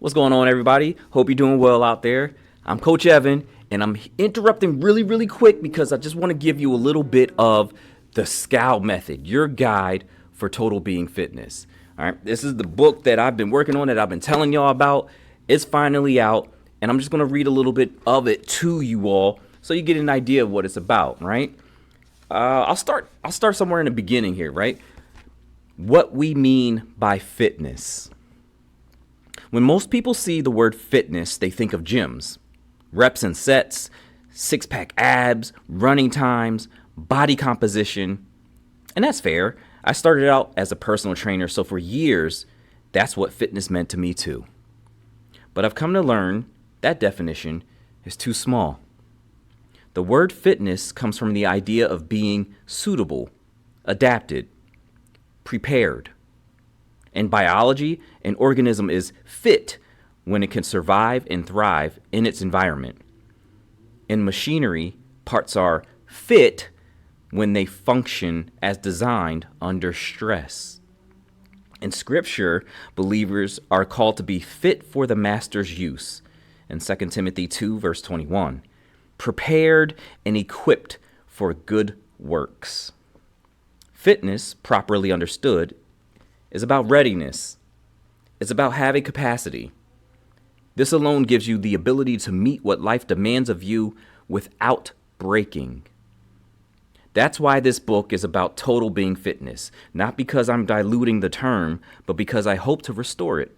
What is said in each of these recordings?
What's going on, everybody? Hope you're doing well out there. I'm Coach Evan, and I'm interrupting really quick because I just want to give you a little bit of the SCAL method, your guide for total being fitness. All right, this is the book that I've been working on, that I've been telling y'all about. It's finally out, and I'm just going to read a little bit of it to you all so you get an idea of what it's about, right? I'll start somewhere in the beginning here, right? What we mean by fitness. When most people see the word fitness, they think of gyms, reps and sets, six-pack abs, running times, body composition. And that's fair. I started out as a personal trainer, so for years, that's what fitness meant to me too. But I've come to learn that definition is too small. The word fitness comes from the idea of being suitable, adapted, prepared. In biology, an organism is fit when it can survive and thrive in its environment. In machinery, parts are fit when they function as designed under stress. In Scripture, believers are called to be fit for the master's use. In 2 Timothy 2, verse 21, prepared and equipped for good works. Fitness, properly understood, is about readiness. It's about having capacity. This alone gives you the ability to meet what life demands of you without breaking. That's why this book is about total being fitness, not because I'm diluting the term, but because I hope to restore it.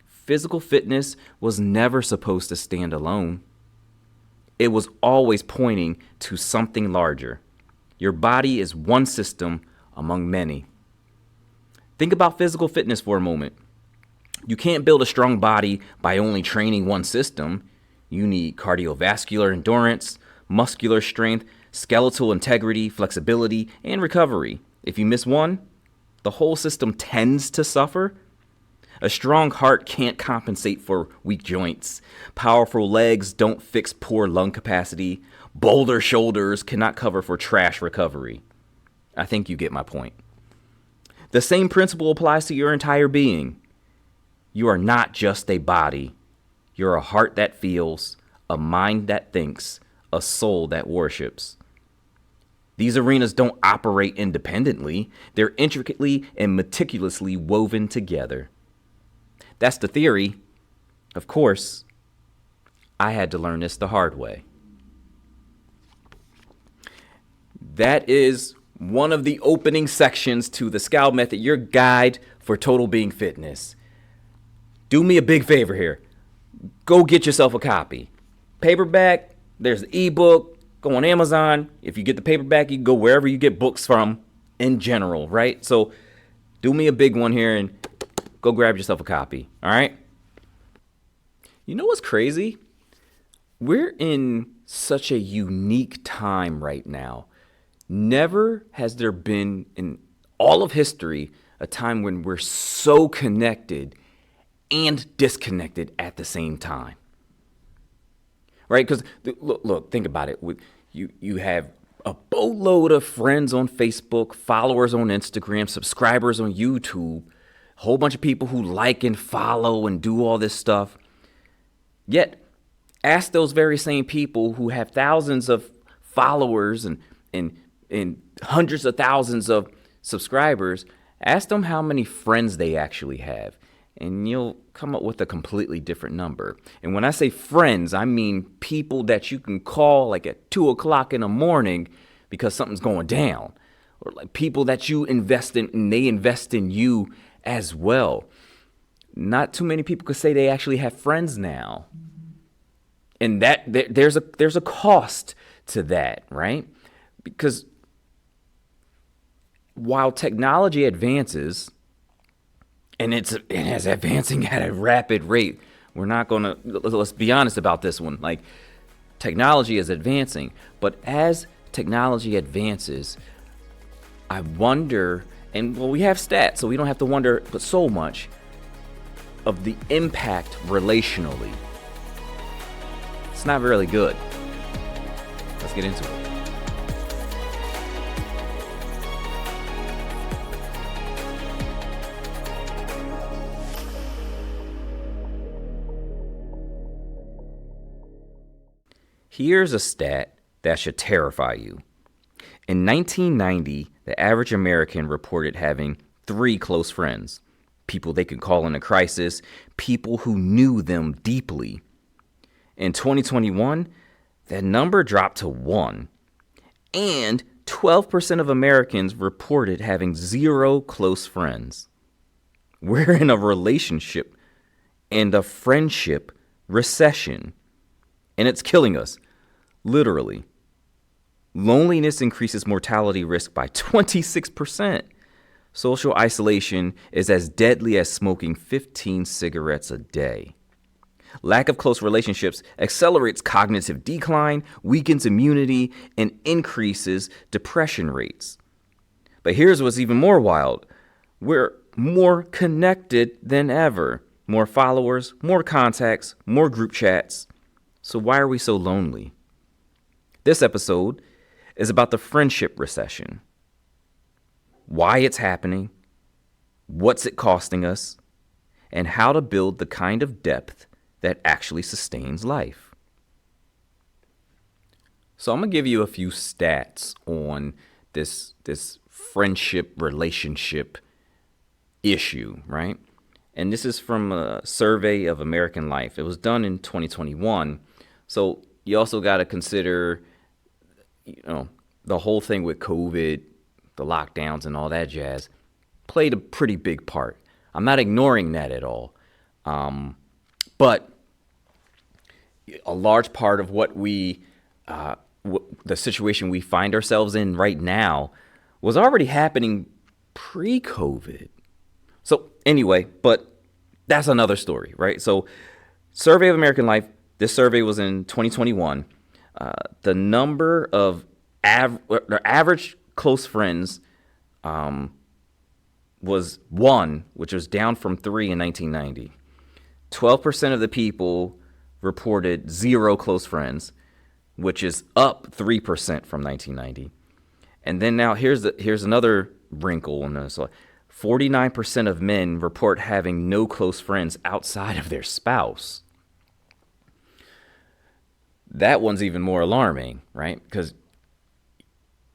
Physical fitness was never supposed to stand alone. It was always pointing to something larger. Your body is one system among many. Think about physical fitness for a moment. You can't build a strong body by only training one system. You need cardiovascular endurance, muscular strength, skeletal integrity, flexibility, and recovery. If you miss one, the whole system tends to suffer. A strong heart can't compensate for weak joints. Powerful legs don't fix poor lung capacity. Boulder shoulders cannot cover for trash recovery. I think you get my point. The same principle applies to your entire being. You are not just a body. You're a heart that feels, a mind that thinks, a soul that worships. These arenas don't operate independently. They're intricately and meticulously woven together. That's the theory. Of course, I had to learn this the hard way. That is one of the opening sections to the SCAL method, your guide for total being fitness. Do me a big favor here. Go get yourself a copy. Paperback, there's the ebook. Go on Amazon. If you get the paperback, you can go wherever you get books from in general, right? So do me a big one here and go grab yourself a copy, all right? You know what's crazy? We're in such a unique time right now. Never has there been in all of history a time when we're so connected and disconnected at the same time. Right? Because look, think about it. You have a boatload of friends on Facebook, followers on Instagram, subscribers on YouTube, a whole bunch of people who like and follow and do all this stuff. Yet, ask those very same people who have thousands of followers and hundreds of thousands of subscribers, ask them how many friends they actually have, and you'll come up with a completely different number. And when I say friends, I mean people that you can call like at 2 o'clock in the morning because something's going down, or like people that you invest in and they invest in you as well. Not too many people could say they actually have friends now. And that there's a cost to that, right? Because while technology advances, and it's advancing at a rapid rate, let's be honest about this one. Like, technology is advancing, but as technology advances, I wonder, and well, we have stats, so we don't have to wonder, but so much of the impact relationally. It's not really good. Let's get into it. Here's a stat that should terrify you. In 1990, the average American reported having 3 close friends, people they could call in a crisis, people who knew them deeply. In 2021, that number dropped to 1, and 12% of Americans reported having 0 close friends. We're in a relationship and a friendship recession, and it's killing us, literally. Loneliness increases mortality risk by 26%. Social isolation is as deadly as smoking 15 cigarettes a day. Lack of close relationships accelerates cognitive decline, weakens immunity, and increases depression rates. But here's what's even more wild. We're more connected than ever. More followers, more contacts, more group chats. So why are we so lonely? This episode is about the friendship recession. Why it's happening, what's it costing us, and how to build the kind of depth that actually sustains life. So I'm going to give you a few stats on this friendship relationship issue, right? And this is from a survey of American life. It was done in 2021. So you also got to consider, the whole thing with COVID, the lockdowns and all that jazz played a pretty big part. I'm not ignoring that at all. But a large part of what the situation we find ourselves in right now was already happening pre-COVID. So anyway, but that's another story, right? So Survey of American Life, this survey was in 2021. The number of average close friends was 1, which was down from 3 in 1990. 12% of the people reported 0 close friends, which is up 3% from 1990. And then now here's another wrinkle in this. 49% of men report having no close friends outside of their spouse. That one's even more alarming, right? Because,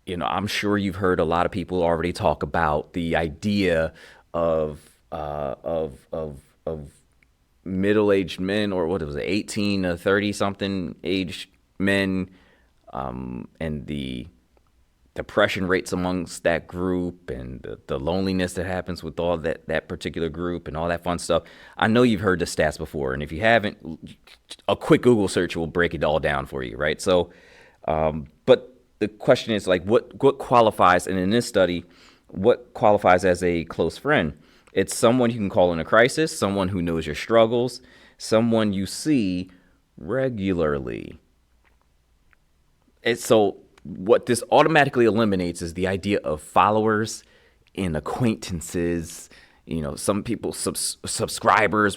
I'm sure you've heard a lot of people already talk about the idea of middle-aged men, or what was it, 18 to 30-something age men, and the depression rates amongst that group, and the loneliness that happens with all that particular group and all that fun stuff. I know you've heard the stats before, and if you haven't, a quick Google search will break it all down for you, right? So, but the question is, like, what qualifies, and in this study, what qualifies as a close friend? It's someone you can call in a crisis, someone who knows your struggles, someone you see regularly. And so what this automatically eliminates is the idea of followers and acquaintances, some people, subscribers,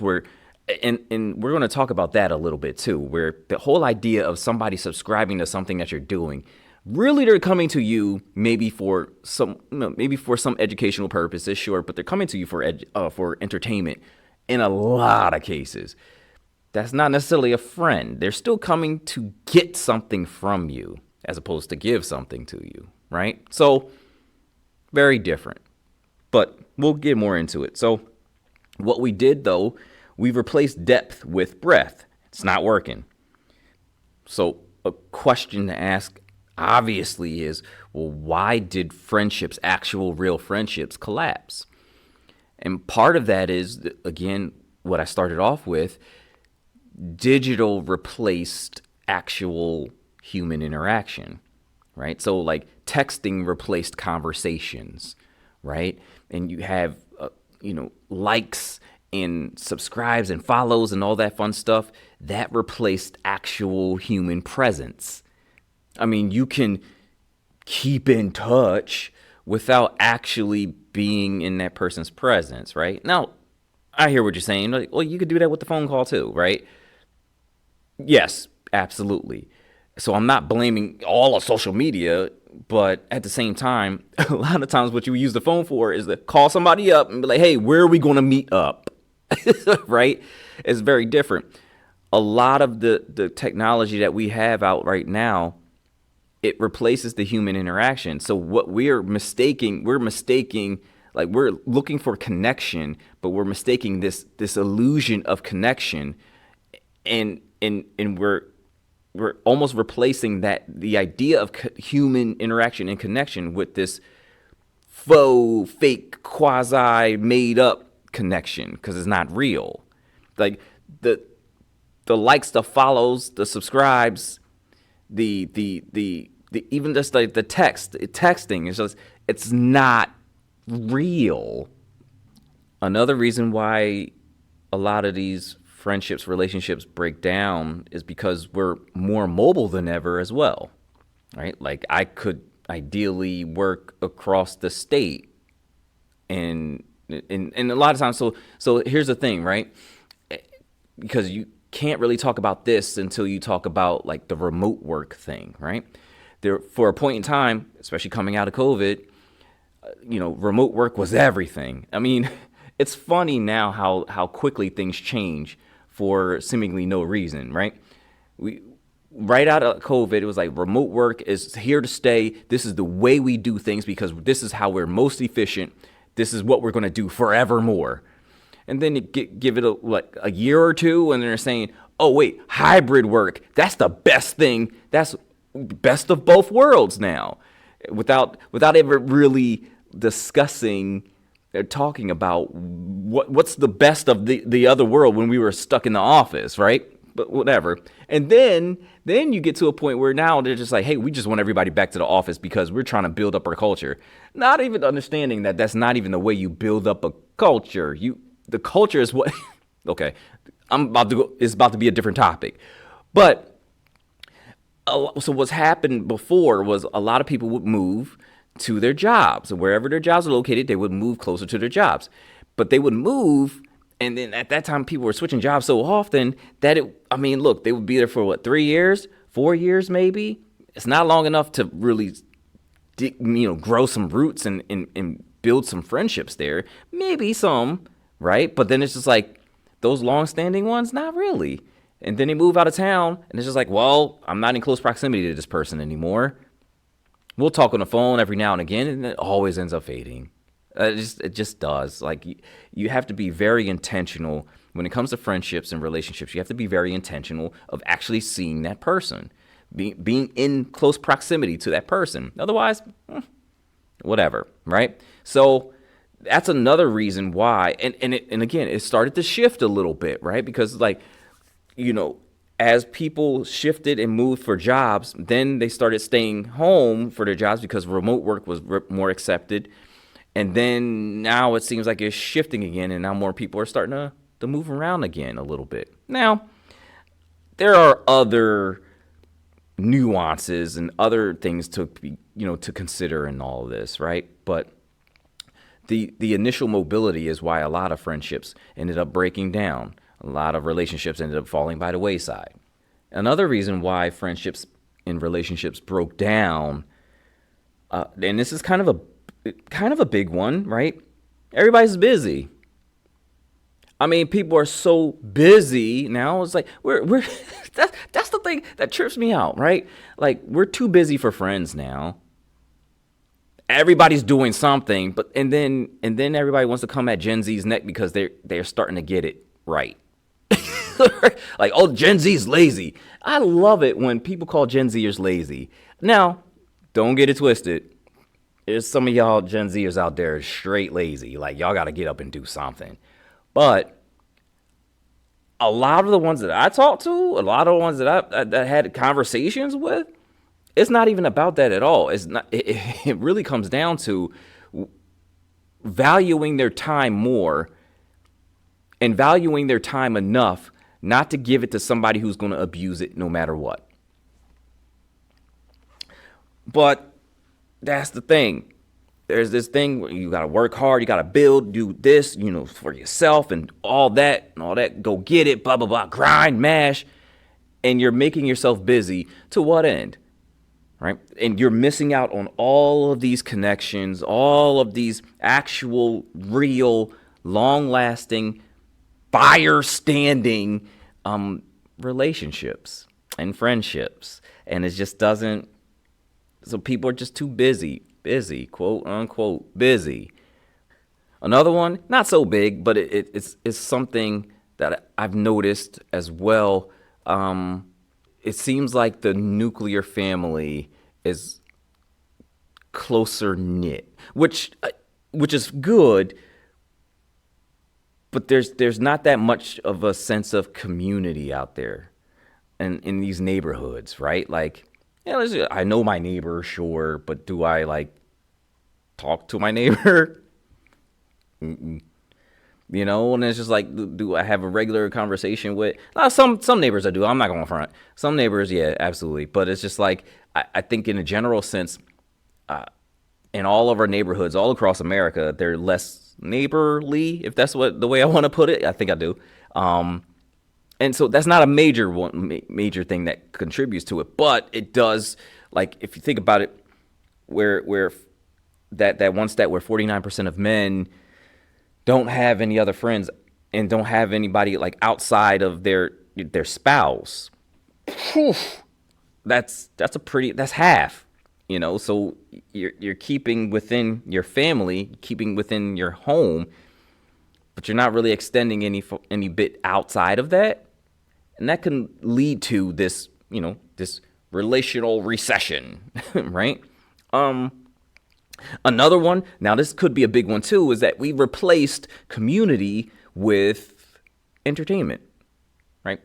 and we're going to talk about that a little bit too, where the whole idea of somebody subscribing to something that you're doing, really they're coming to you maybe for some educational purposes, sure, but they're coming to you for entertainment in a lot of cases. That's not necessarily a friend. They're still coming to get something from you as opposed to give something to you, right? So very different, but we'll get more into it. So what we did, though, we've replaced depth with breadth. It's not working. So a question to ask, obviously, is, well, why did actual real friendships collapse? And part of that is, again, what I started off with, digital replaced actual human interaction, right? So like texting replaced conversations, right? And you have, likes and subscribes and follows and all that fun stuff that replaced actual human presence. I mean, you can keep in touch without actually being in that person's presence, right? Now, I hear what you're saying. Like, well, you could do that with the phone call too, right? Yes, absolutely. So I'm not blaming all of social media, but at the same time, a lot of times what you use the phone for is to call somebody up and be like, hey, where are we going to meet up? Right? It's very different. a lot of the technology that we have out right now, it replaces the human interaction. So what we're mistaking, like we're looking for connection, but we're mistaking this illusion of connection, and we're almost replacing the idea of human interaction and connection with this faux, fake, quasi made up connection, because it's not real. Like the likes, the follows, the subscribes, the even just like the texting is just, it's not real. Another reason why a lot of these friendships, relationships break down is because we're more mobile than ever as well, right? Like I could ideally work across the state, and a lot of times, so here's the thing, right? Because you can't really talk about this until you talk about like the remote work thing, right? There, for a point in time, especially coming out of COVID, remote work was everything. I mean, it's funny now how quickly things change for seemingly no reason, right? Right out of COVID, it was like remote work is here to stay. This is the way we do things because this is how we're most efficient. This is what we're going to do forevermore. And then you give it a year or two, and they're saying, oh, wait, hybrid work, that's the best thing. That's best of both worlds now, without ever really discussing or talking about what's the best of the other world when we were stuck in the office, right? But whatever. And then you get to a point where now they're just like, hey, we just want everybody back to the office because we're trying to build up our culture. Not even understanding that that's not even the way you build up a culture. The culture is what, okay, it's about to be a different topic. But so what's happened before was a lot of people would move to their jobs. So wherever their jobs are located, they would move closer to their jobs. But they would move, and then at that time, people were switching jobs so often that look, they would be there for 3 years, 4 years maybe. It's not long enough to really, grow some roots and build some friendships there. Maybe some, right? But then it's just like those long-standing ones, not really. And then they move out of town, and it's just like, well, I'm not in close proximity to this person anymore. We'll talk on the phone every now and again, and it always ends up fading. It just does. Like you have to be very intentional when it comes to friendships and relationships. You have to be very intentional of actually seeing that person, being in close proximity to that person. Otherwise, whatever, right? So that's another reason why. And again, it started to shift a little bit, right? Because as people shifted and moved for jobs, then they started staying home for their jobs because remote work was more accepted. And then now it seems like it's shifting again, and now more people are starting to move around again a little bit. Now, there are other nuances and other things to be, to consider in all of this, right? But the initial mobility is why a lot of friendships ended up breaking down. A lot of relationships ended up falling by the wayside. Another reason why friendships and relationships broke down, and this is kind of a big one, right? Everybody's busy. I mean, people are so busy now. It's like we're that's the thing that trips me out, right? Like we're too busy for friends now. Everybody's doing something, and then everybody wants to come at Gen Z's neck because they're starting to get it right. Like, oh, Gen Z's lazy. I love it when people call Gen Zers lazy. Now, don't get it twisted. There's some of y'all Gen Zers out there straight lazy. Like, y'all got to get up and do something. But a lot of the ones that I talked to, a lot of the ones that I had conversations with, it's not even about that at all. It's not. It really comes down to valuing their time more and valuing their time enough not to give it to somebody who's going to abuse it no matter what. But that's the thing. There's this thing where you got to work hard, you got to build, do this, for yourself and all that, go get it, blah, blah, blah, grind, mash. And you're making yourself busy to what end? Right? And you're missing out on all of these connections, all of these actual, real, long-lasting, fire-standing relationships and friendships. And it just doesn't, so people are just too busy, quote unquote, busy. Another one, not so big, but it's something that I've noticed as well. It seems like the nuclear family is closer knit, which is good, but there's not that much of a sense of community out there, in these neighborhoods, right? Like, yeah, I know my neighbor, sure, but do I like talk to my neighbor? And it's just like, do I have a regular conversation with some neighbors? I do. I'm not going to front. Some neighbors, yeah, absolutely. But it's just like, I think in a general sense, in all of our neighborhoods all across America, they're less neighborly, if that's the way I want to put it. I think I do. And so that's not a major thing that contributes to it, but it does. Like, if you think about it, where that one stat where 49% of men don't have any other friends and don't have anybody like outside of their spouse. That's half, so you're keeping within your family, keeping within your home, but you're not really extending any bit outside of that. And that can lead to this relational recession, right? Another one, now this could be a big one too, is that we replaced community with entertainment, right?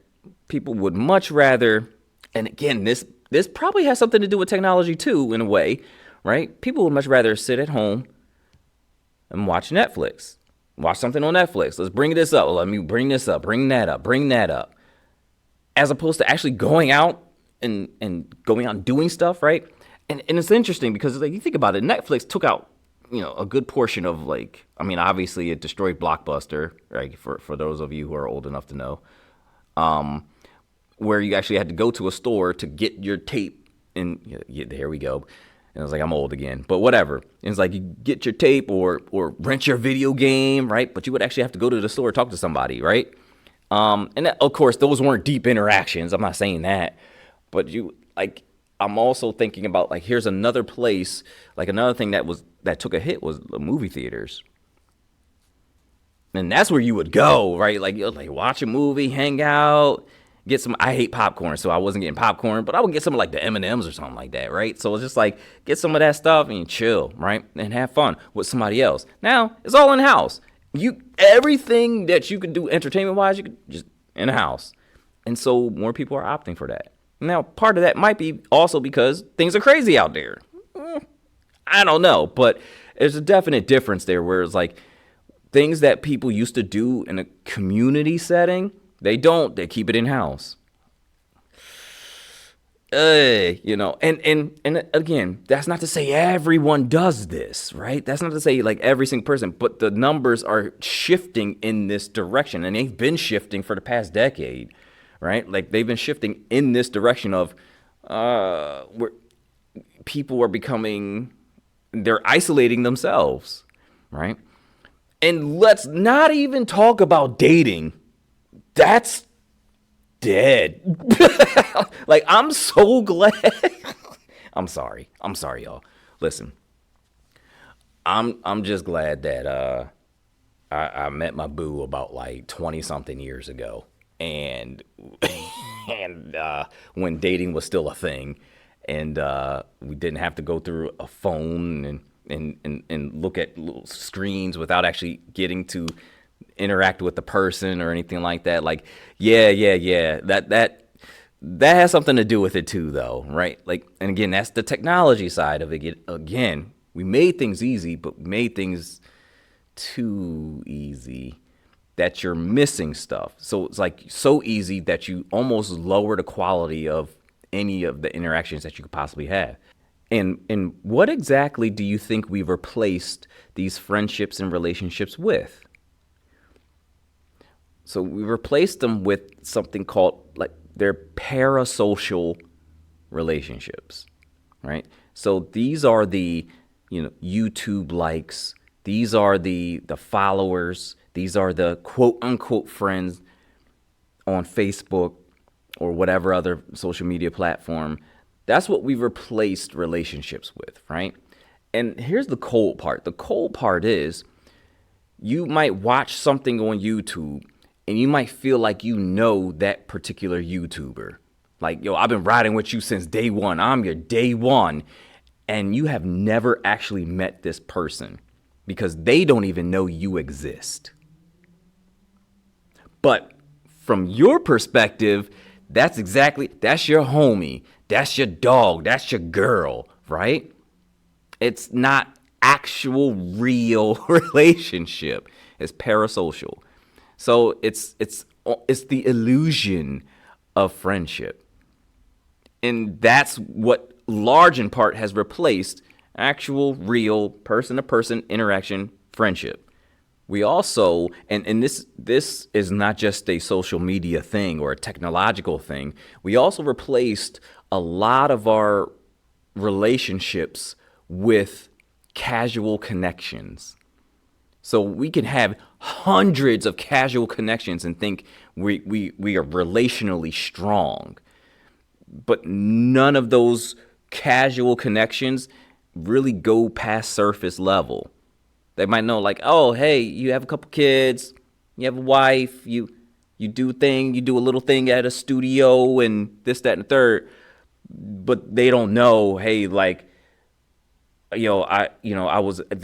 People would much rather, and again, this probably has something to do with technology too, in a way, right? People would much rather sit at home and watch Netflix, watch something on Netflix. Let's bring this up. Let me bring this up, bring that up, as opposed to actually going out and going out and doing stuff, right? And it's interesting because, like, you think about it, Netflix took out, a good portion of, like, I mean, obviously it destroyed Blockbuster, right? For those of you who are old enough to know, where you actually had to go to a store to get your tape. And here we go. And I was like, I'm old again, but whatever. And it's like, you get your tape or rent your video game, right? But you would actually have to go to the store, talk to somebody, right? And that, of course, those weren't deep interactions. I'm not saying that, but I'm also thinking about, like, here's another place, like, another thing that took a hit was the movie theaters. And that's where you would go, right? Like, watch a movie, hang out, get some. I hate popcorn, so I wasn't getting popcorn, but I would get some of, like, the M&Ms or something like that, right? So it's just like, get some of that stuff and chill, right? And have fun with somebody else. Now it's all in house. Everything that you could do entertainment wise, you could just in a house, and so more people are opting for that. Now, part of that might be also because things are crazy out there. I don't know, but there's a definite difference there where it's like things that people used to do in a community setting, they keep it in house. And again, that's not to say everyone does this, right? That's not to say like every single person, but the numbers are shifting in this direction, and they've been shifting for the past decade, right? Like, they've been shifting in this direction of where people are they're isolating themselves, right? And let's not even talk about dating. That's dead. Like, I'm so glad. I'm sorry, y'all. Listen, I'm just glad that I met my boo about like 20 something years ago, and when dating was still a thing, and we didn't have to go through a phone and look at little screens without actually getting to interact with the person or anything like that. Like, yeah. That has something to do with it too, though, right? Like, and again, that's the technology side of it. Again, we made things easy, but we made things too easy that you're missing stuff. So it's like so easy that you almost lower the quality of any of the interactions that you could possibly have. And what exactly do you think we've replaced these friendships and relationships with? So we replaced them with something called, like, they're parasocial relationships, right? So these are the, YouTube likes. These are the followers. These are the quote unquote friends on Facebook, or whatever other social media platform. That's what we've replaced relationships with, right? And here's the cold part. The cold part is you might watch something on YouTube and you might feel like you know that particular YouTuber. Like, yo, I've been riding with you since day one. I'm your day one. And you have never actually met this person because they don't even know you exist. But from your perspective, that's your homie. That's your dog. That's your girl, right? It's not actual real relationship. It's parasocial. So it's the illusion of friendship. And that's what large in part has replaced actual real person-to-person interaction friendship. We also, and this is not just a social media thing or a technological thing, we also replaced a lot of our relationships with casual connections. So we can have hundreds of casual connections and think we are relationally strong. But none of those casual connections really go past surface level. They might know like, oh, hey, you have a couple kids, you have a wife, you do a little thing at a studio and this, that, and the third. But they don't know, hey, like, they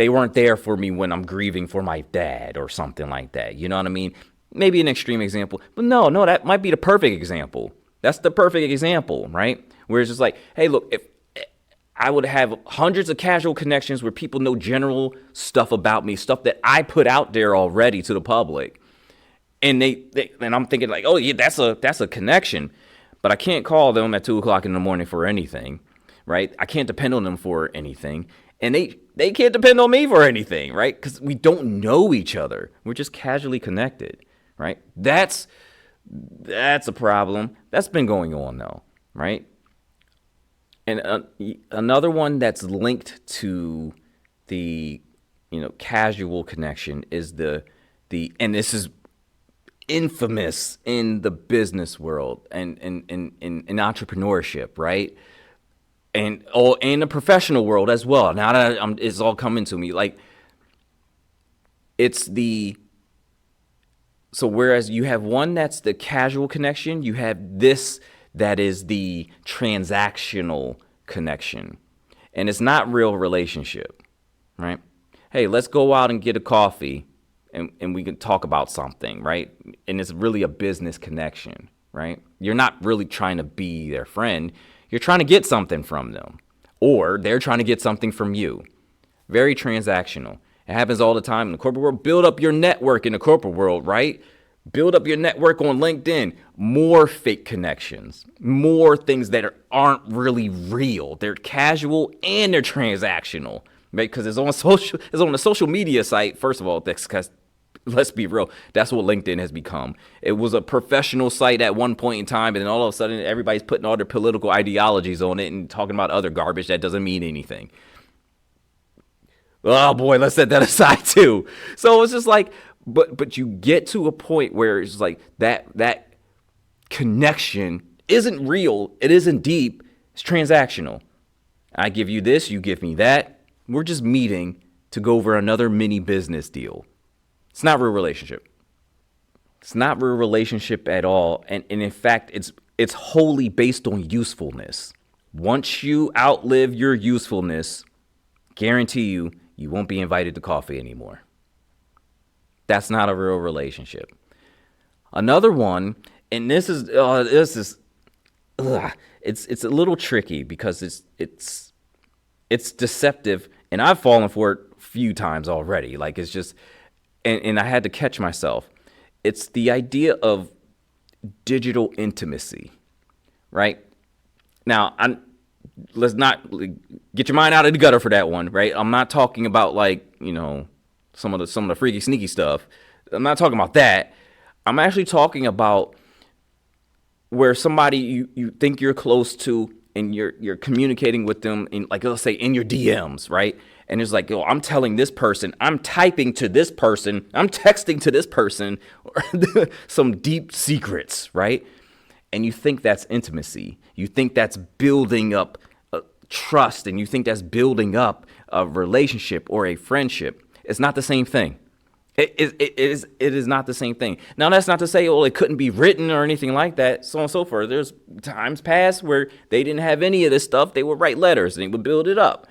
weren't there for me when I'm grieving for my dad or something like that. You know what I mean? Maybe an extreme example, but no, that might be the perfect example. That's the perfect example, right? Where it's just like, hey, look, if I would have hundreds of casual connections where people know general stuff about me, stuff that I put out there already to the public. And and I'm thinking like, oh yeah, that's a connection, but I can't call them at 2:00 in the morning for anything, right? I can't depend on them for anything. And they can't depend on me for anything, right? Because we don't know each other. We're just casually connected, right? That's a problem. That's been going on though, right? And another one that's linked to the casual connection is the and this is infamous in the business world and in entrepreneurship, right? And in the professional world as well. Now that it's all coming to me, like so whereas you have one that's the casual connection, you have this that is the transactional connection. And it's not real relationship, right? Hey, let's go out and get a coffee and we can talk about something, right? And it's really a business connection, right? You're not really trying to be their friend. You're trying to get something from them, or they're trying to get something from you. Very transactional. It happens all the time in the corporate world. Build up your network in the corporate world, right? Build up your network on LinkedIn. More fake connections, more things that aren't really real. They're casual and they're transactional, right? Because it's on a social media site. First of all, because let's be real, that's what LinkedIn has become. It was a professional site at one point in time, and then all of a sudden everybody's putting all their political ideologies on it and talking about other garbage that doesn't mean anything. Oh boy, let's set that aside too. So it's just like, but you get to a point where it's like that connection isn't real, it isn't deep, it's transactional. I give you this, you give me that. We're just meeting to go over another mini business deal. It's not real relationship. It's not real relationship at all. And in fact, it's wholly based on usefulness. Once you outlive your usefulness, guarantee you won't be invited to coffee anymore. That's not a real relationship. Another one, and it's a little tricky because it's deceptive, and I've fallen for it a few times already. Like it's just, and I had to catch myself. It's the idea of digital intimacy, right? Now, let's not get your mind out of the gutter for that one, right? I'm not talking about like, some of the freaky sneaky stuff. I'm not talking about that. I'm actually talking about where somebody you think you're close to and you're communicating with them in, like, let's say in your DMs, right? And it's like, I'm telling this person, I'm typing to this person, I'm texting to this person some deep secrets, right? and you think that's intimacy. You think that's building up trust, and you think that's building up a relationship or a friendship. It's not the same thing. It is not the same thing. Now, that's not to say, oh, it couldn't be written or anything like that, so on and so forth. There's times past where they didn't have any of this stuff. They would write letters and they would build it up.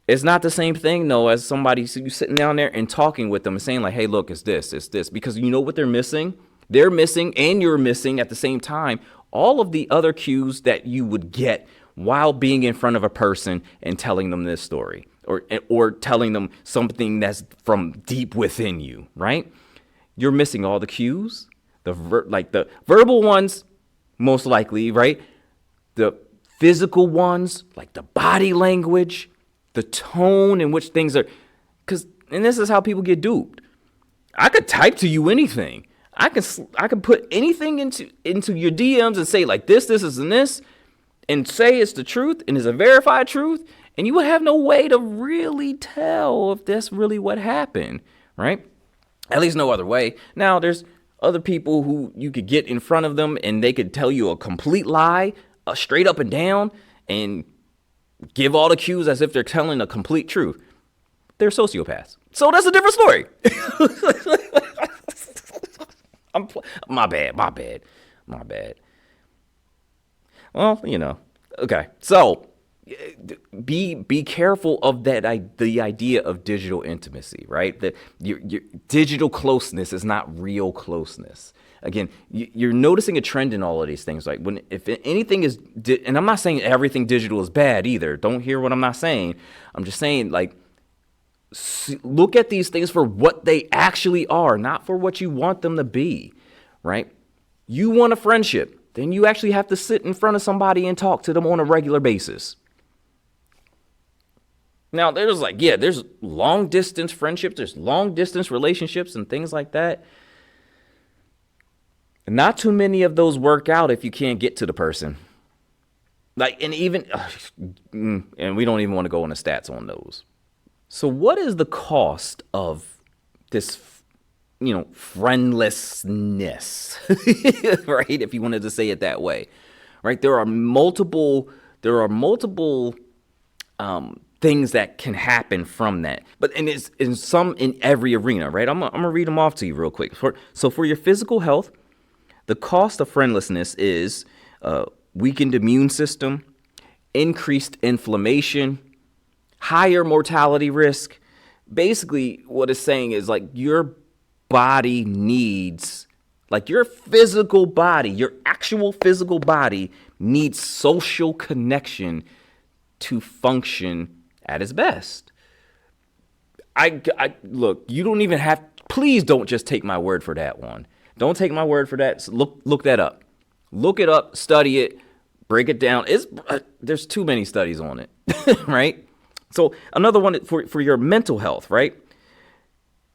It's not the same thing, though, as somebody sitting down there and talking with them and saying, like, hey, look, it's this. Because you know what they're missing? They're missing, and you're missing at the same time, all of the other cues that you would get while being in front of a person and telling them this story. Or telling them something that's from deep within you, right? You're missing all the cues, the verbal ones, most likely, right? The physical ones, like the body language, the tone in which things are, and this is how people get duped. I could type to you anything. I can put anything into your DMs and say like this, and this, and say it's the truth and it's a verified truth. And you would have no way to really tell if that's really what happened, right? At least no other way. Now, there's other people who you could get in front of them and they could tell you a complete lie, straight up and down, and give all the cues as if they're telling a complete truth. They're sociopaths. So that's a different story. My bad. Well, okay. So be careful of that. The idea of digital intimacy, right? That your digital closeness is not real closeness. Again, you're noticing a trend in all of these things. Like if anything is, and I'm not saying everything digital is bad either. Don't hear what I'm not saying. I'm just saying like look at these things for what they actually are, not for what you want them to be, right? You want a friendship, then you actually have to sit in front of somebody and talk to them on a regular basis. Now, there's long distance friendships, there's long distance relationships and things like that. Not too many of those work out if you can't get to the person. And we don't even want to go into stats on those. So what is the cost of this, friendlessness, right? If you wanted to say it that way, right? There are multiple things that can happen from that. And it's in every arena, right? I'm gonna read them off to you real quick. So for your physical health, the cost of friendlessness is weakened immune system, increased inflammation, higher mortality risk. Basically, what it's saying is like your body needs, like your physical body, your actual physical body needs social connection to function at its best. I look, you don't even have, please don't just take my word for that one. Don't take my word for that. Look that up. Look it up, study it, break it down. There's too many studies on it, right? So another one for your mental health, right?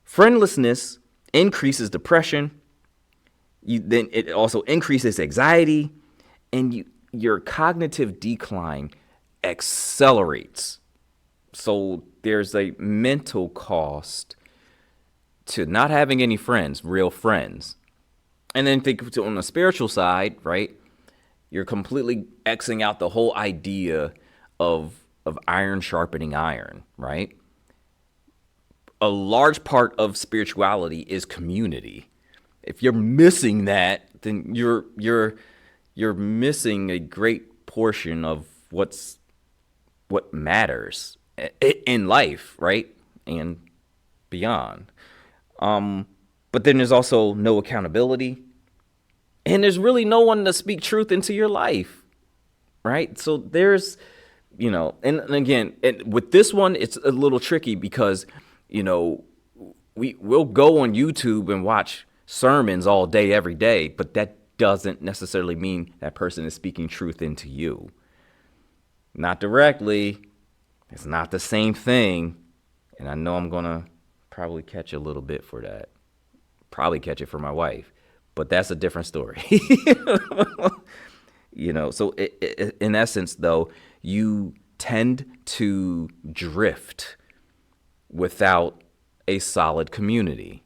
Friendlessness increases depression. Then it also increases anxiety, and your cognitive decline accelerates. So there's a mental cost to not having any friends, real friends. And then think on the spiritual side, right? You're completely Xing out the whole idea of iron sharpening iron, right? A large part of spirituality is community. If you're missing that, then you're missing a great portion of what matters in life, right? And beyond. But then there's also no accountability. And there's really no one to speak truth into your life, right? So there's, and again, with this one, it's a little tricky because, we'll go on YouTube and watch sermons all day, every day, but that doesn't necessarily mean that person is speaking truth into you. Not directly. It's not the same thing. And I know I'm going to probably catch a little bit for that. Probably catch it for my wife. But that's a different story. So in essence, though, you tend to drift without a solid community.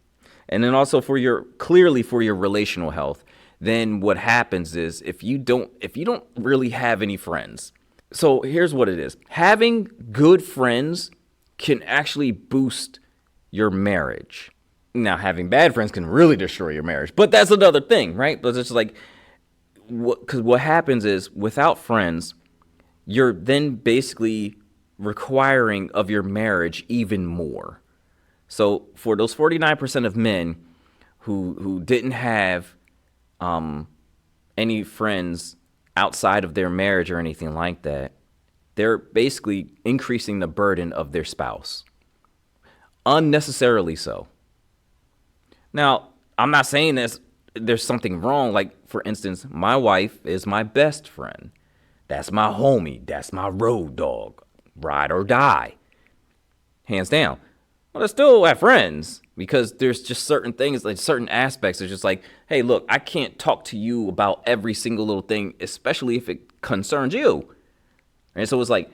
And then also for your relational health, then what happens is if you don't really have any friends. So here's what it is. Having good friends can actually boost your marriage. Now, having bad friends can really destroy your marriage, but that's another thing, right? But it's just like, because what happens is without friends, you're then basically requiring of your marriage even more. So for those 49% of men who didn't have any friends outside of their marriage or anything like that, they're basically increasing the burden of their spouse. Unnecessarily so. Now, I'm not saying there's something wrong. Like, for instance, my wife is my best friend. That's my homie. That's my road dog. Ride or die. Hands down. But I still have friends because there's just certain things, like certain aspects. It's just like, hey, look, I can't talk to you about every single little thing, especially if it concerns you. And so it's like,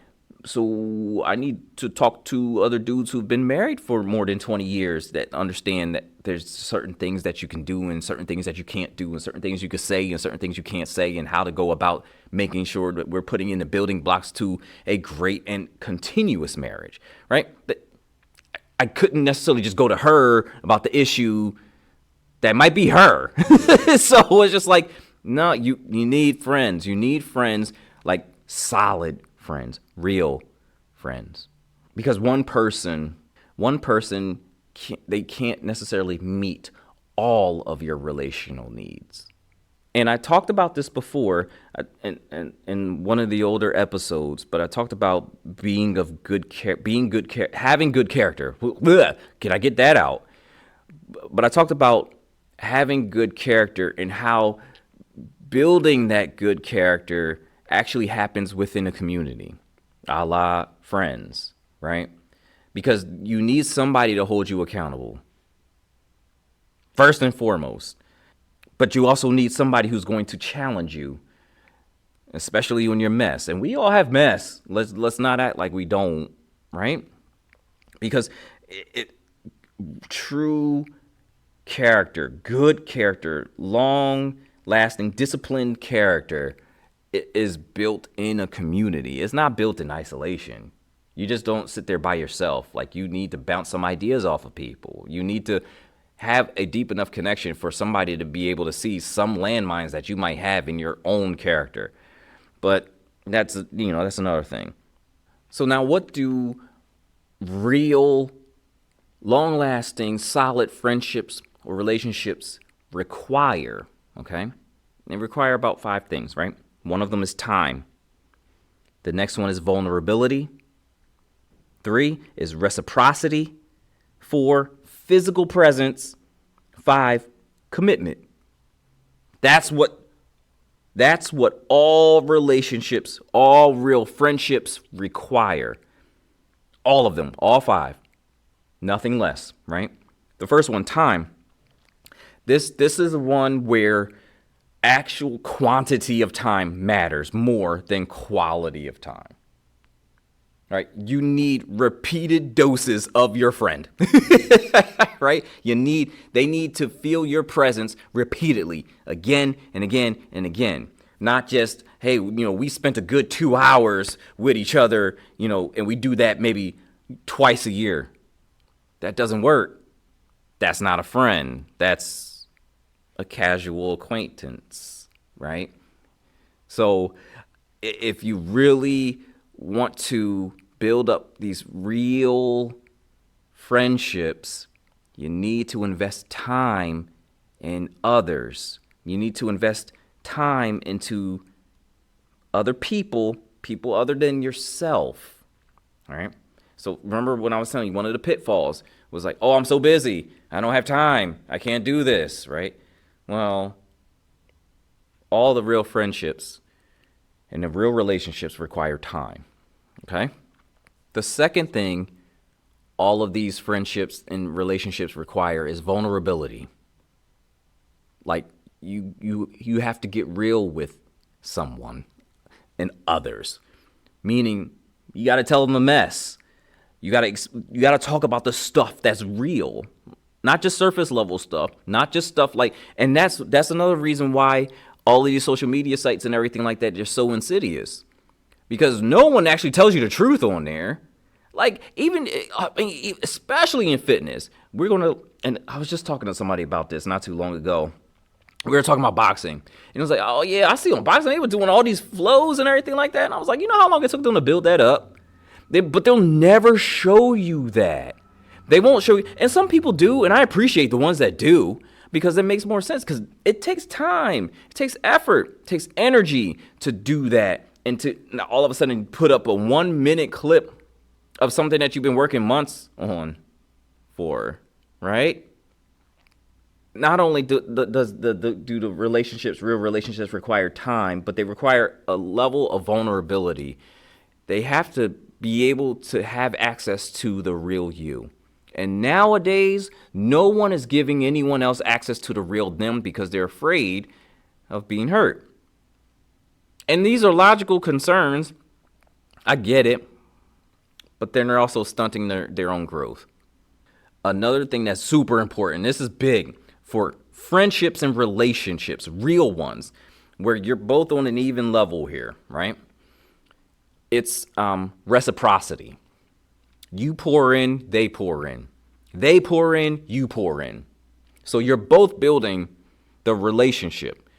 so I need to talk to other dudes who've been married for more than 20 years that understand that there's certain things that you can do and certain things that you can't do and certain things you can say and certain things you can't say and how to go about making sure that we're putting in the building blocks to a great and continuous marriage, right? But I couldn't necessarily just go to her about the issue that might be her. So it's just like, no, you need friends. You need friends, like solid friends, real friends. Because one person they can't necessarily meet all of your relational needs. And I talked about this before in one of the older episodes, but I talked about having good character. Can I get that out? But I talked about having good character and how building that good character actually happens within a community, a la friends, right? Because you need somebody to hold you accountable, first and foremost. But you also need somebody who's going to challenge you, especially when you're mess. And we all have mess. Let's not act like we don't, right? Because true character, good character, long-lasting, disciplined character is built in a community. It's not built in isolation. You just don't sit there by yourself. Like, you need to bounce some ideas off of people. You need to have a deep enough connection for somebody to be able to see some landmines that you might have in your own character. But that's another thing. So now, what do real, long-lasting, solid friendships or relationships require? Okay? They require about 5 things, right? One of them is time. The next one is vulnerability. 3 is reciprocity. 4, physical presence. 5, commitment. That's what all relationships, all real friendships require. All of them, all 5. Nothing less, right? The first one, time. This is one where actual quantity of time matters more than quality of time. Right? You need repeated doses of your friend. Right? They need to feel your presence repeatedly, again and again and again. Not just, hey, we spent a good 2 hours with each other, and we do that maybe twice a year. That doesn't work. That's not a friend. That's a casual acquaintance, right? So if you really want to build up these real friendships, you need to invest time in others. You need to invest time into other people other than yourself, all right? So remember when I was telling you, one of the pitfalls was like, oh, I'm so busy. I don't have time. I can't do this, right? Well, all the real friendships and the real relationships require time, okay? The second thing all of these friendships and relationships require is vulnerability. Like, you have to get real with someone and others, meaning you got to tell them the mess. You got to talk about the stuff that's real. Not just surface level stuff, not just stuff like, and that's another reason why all of these social media sites and everything like that are so insidious, because no one actually tells you the truth on there. Like, even, I mean, especially in fitness, and I was just talking to somebody about this not too long ago. We were talking about boxing, and it was like, oh yeah, I see on boxing they were doing all these flows and everything like that, and I was like, you know how long it took them to build that up? But they'll never show you that. They won't show you, and some people do, and I appreciate the ones that do, because it makes more sense, because it takes time, it takes effort, it takes energy to do that, and to all of a sudden put up a 1 minute clip of something that you've been working months on for, right? Not only do the real relationships require time, but they require a level of vulnerability. They have to be able to have access to the real you. And nowadays, no one is giving anyone else access to the real them because they're afraid of being hurt. And these are logical concerns. I get it. But then they're also stunting their own growth. Another thing that's super important, this is big for friendships and relationships, real ones, where you're both on an even level here, right? It's reciprocity. You pour in, they pour in. They pour in, you pour in. So you're both building the relationship,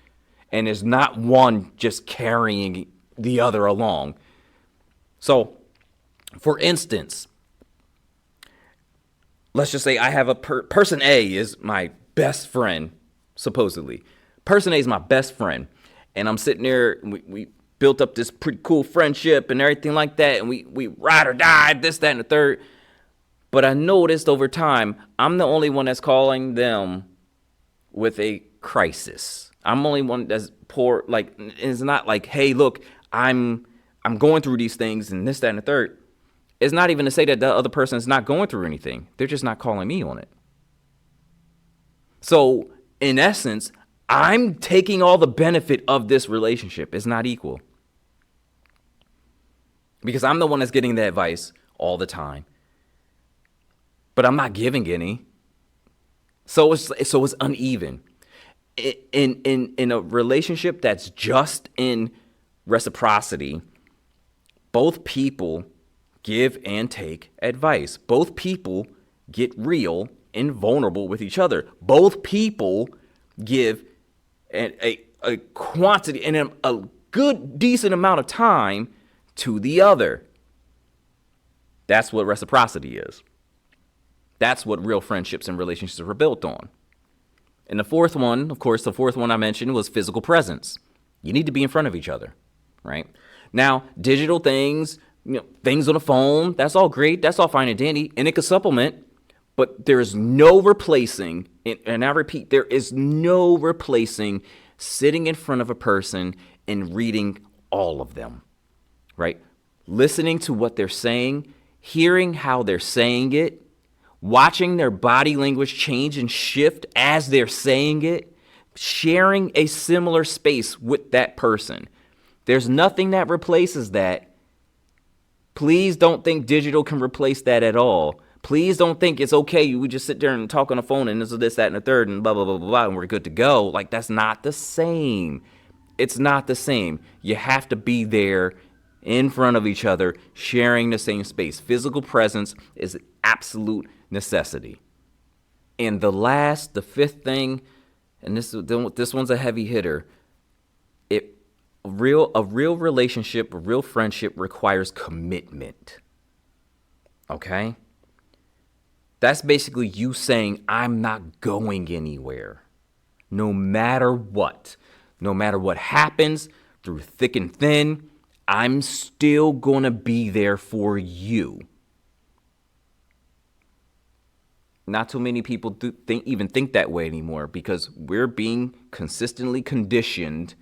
and it's not one just carrying the other along. So, for instance, let's just say I have a person A is my best friend, supposedly. Person A is my best friend, and I'm sitting there, we built up this pretty cool friendship and everything like that, and we ride or die, this, that, and the third. But I noticed over time, I'm the only one that's calling them with a crisis. I'm the only one that's poor, like, it's not like, hey, look, I'm going through these things and this, that, and the third. It's not even to say that the other person is not going through anything. They're just not calling me on it. So, in essence, I'm taking all the benefit of this relationship. It's not equal. Because I'm the one that's getting the advice all the time. But I'm not giving any. So it's uneven. In a relationship that's just in reciprocity, both people give and take advice. Both people get real and vulnerable with each other. Both people give a quantity and a good, decent amount of time to the other. That's what reciprocity is. That's what real friendships and relationships are built on. And the fourth one I mentioned was physical presence. You need to be in front of each other, right? Now, digital things, things on the phone, that's all great. That's all fine and dandy. And it could supplement, but there is no replacing, and I repeat, there is no replacing sitting in front of a person and reading all of them, right? Listening to what they're saying, hearing how they're saying it, watching their body language change and shift as they're saying it, sharing a similar space with that person. There's nothing that replaces that. Please don't think digital can replace that at all. Please don't think it's okay. We just sit there and talk on the phone and this, that, and the third, and blah, blah, blah, blah, blah, and we're good to go. Like, that's not the same. It's not the same. You have to be there in front of each other, sharing the same space. Physical presence is an absolute necessity. And the fifth thing, and this one's a heavy hitter. A real relationship, a real friendship requires commitment. Okay? That's basically you saying, I'm not going anywhere. No matter what. No matter what happens, through thick and thin, I'm still going to be there for you. Not too many people even think that way anymore, because we're being consistently conditioned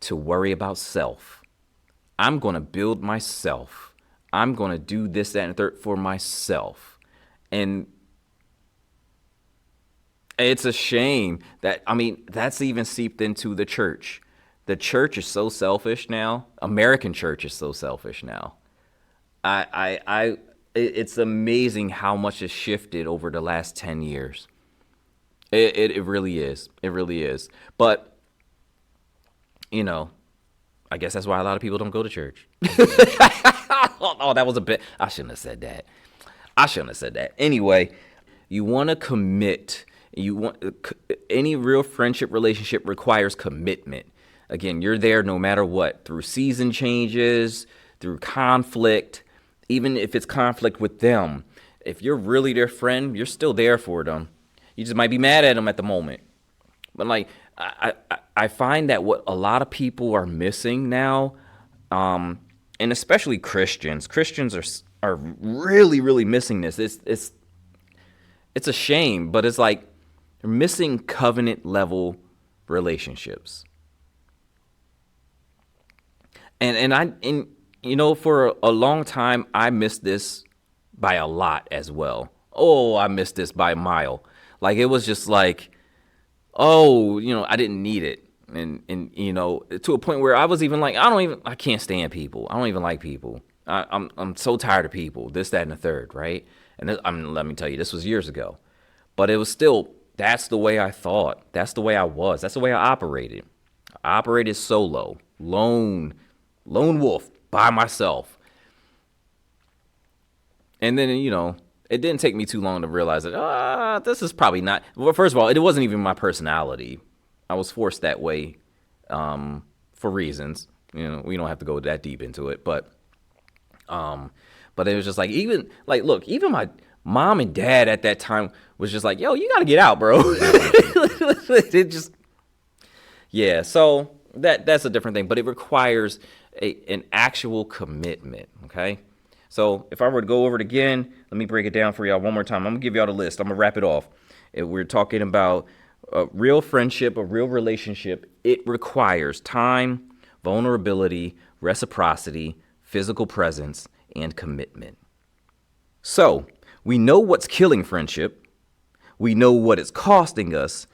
to worry about self. I'm going to build myself. I'm going to do this, that, and the third for myself. And it's a shame that, that's even seeped into the church. The church is so selfish now. American church is so selfish now. It's amazing how much has shifted over the last 10 years. It really is. It really is. But, I guess that's why a lot of people don't go to church. Oh, that was a bit. I shouldn't have said that. Anyway, you want to commit. Any real friendship relationship requires commitment. Again, you're there no matter what, through season changes, through conflict, even if it's conflict with them. If you're really their friend, you're still there for them. You just might be mad at them at the moment. But I find that what a lot of people are missing now, and especially Christians are really, really missing this. It's a shame, but it's like they're missing covenant level relationships. And for a long time I missed this by a lot as well. Oh, I missed this by a mile. Like it was just like, I didn't need it. And to a point where I was even like, I can't stand people. I don't even like people. I'm so tired of people, this, that, and the third, right? And let me tell you, this was years ago. But it was still, that's the way I thought. That's the way I was. That's the way I operated. I operated solo, lone wolf, by myself. And then, it didn't take me too long to realize that, this is probably not, well, first of all, it wasn't even my personality. I was forced that way for reasons. We don't have to go that deep into it, but it was just like, even my mom and dad at that time was just like, yo, you got to get out, bro. It just, yeah. So that's a different thing, but it requires an actual commitment. Okay. So if I were to go over it again, let me break it down for y'all one more time. I'm gonna give y'all the list. I'm gonna wrap it off. We're talking about a real friendship, a real relationship. It requires time, vulnerability, reciprocity, physical presence, and commitment. So we know what's killing friendship. We know what it's costing us,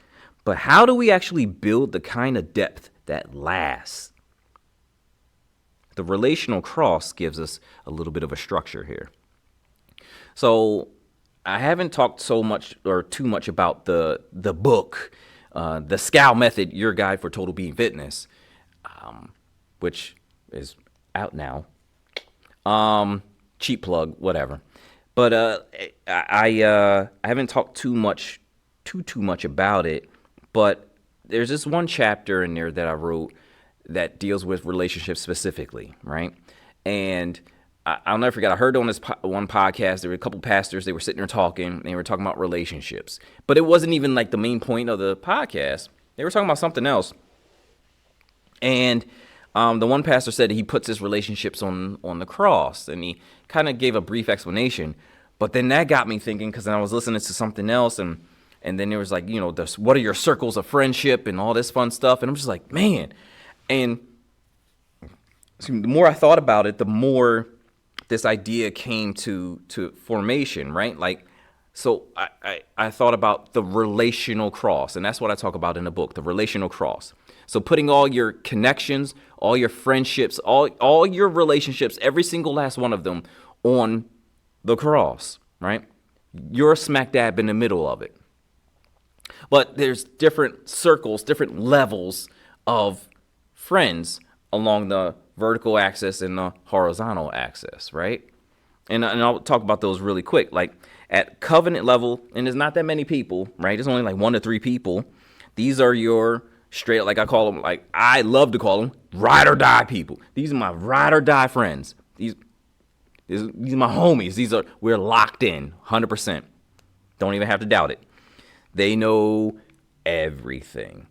but how do we actually build the kind of depth that lasts? The relational cross gives us a little bit of a structure here. So I haven't talked so much or too much about the book, The Scowl Method, Your Guide for Total Being Fitness, which is out now. Cheap plug, whatever. But I haven't talked too much about it. But there's this one chapter in there that I wrote that deals with relationships specifically, right? And I'll never forget, I heard on this one podcast, there were a couple pastors, they were sitting there talking, and they were talking about relationships. But it wasn't even like the main point of the podcast. They were talking about something else. And the one pastor said he puts his relationships on the cross, and he kind of gave a brief explanation. But then that got me thinking, because then I was listening to something else, and then there was like, what are your circles of friendship and all this fun stuff. And I'm just like, man. And the more I thought about it, the more this idea came to formation, right? Like, so I thought about the relational cross, and that's what I talk about in the book, the relational cross. So putting all your connections, all your friendships, all your relationships, every single last one of them on the cross, right? You're smack dab in the middle of it. But there's different circles, different levels of friends along the vertical axis and the horizontal axis, right? And I'll talk about those really quick. Like at covenant level, and there's not that many people, right? There's only like 1 to 3 people. These are your straight, like I call them, like I love to call them ride or die people. These are my ride or die friends. These are my homies. We're locked in 100%. Don't even have to doubt it. They know everything.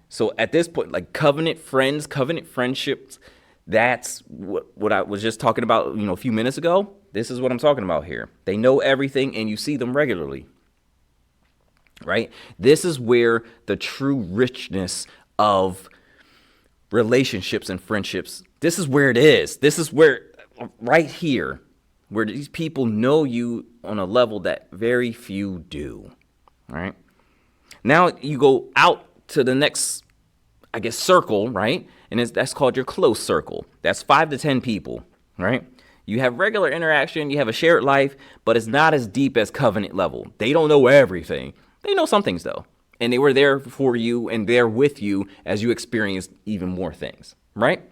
So at this point, like covenant friends, covenant friendships, that's what I was just talking about, a few minutes ago. This is what I'm talking about here. They know everything and you see them regularly, right? This is where the true richness of relationships and friendships, this is where it is. This is where, right here, where these people know you on a level that very few do, right? Now you go out to the next, I guess, circle, right? And that's called your close circle. That's 5 to 10 people, right? You have regular interaction, you have a shared life, but it's not as deep as covenant level. They don't know everything. They know some things though. And they were there for you and they're with you as you experience even more things, right?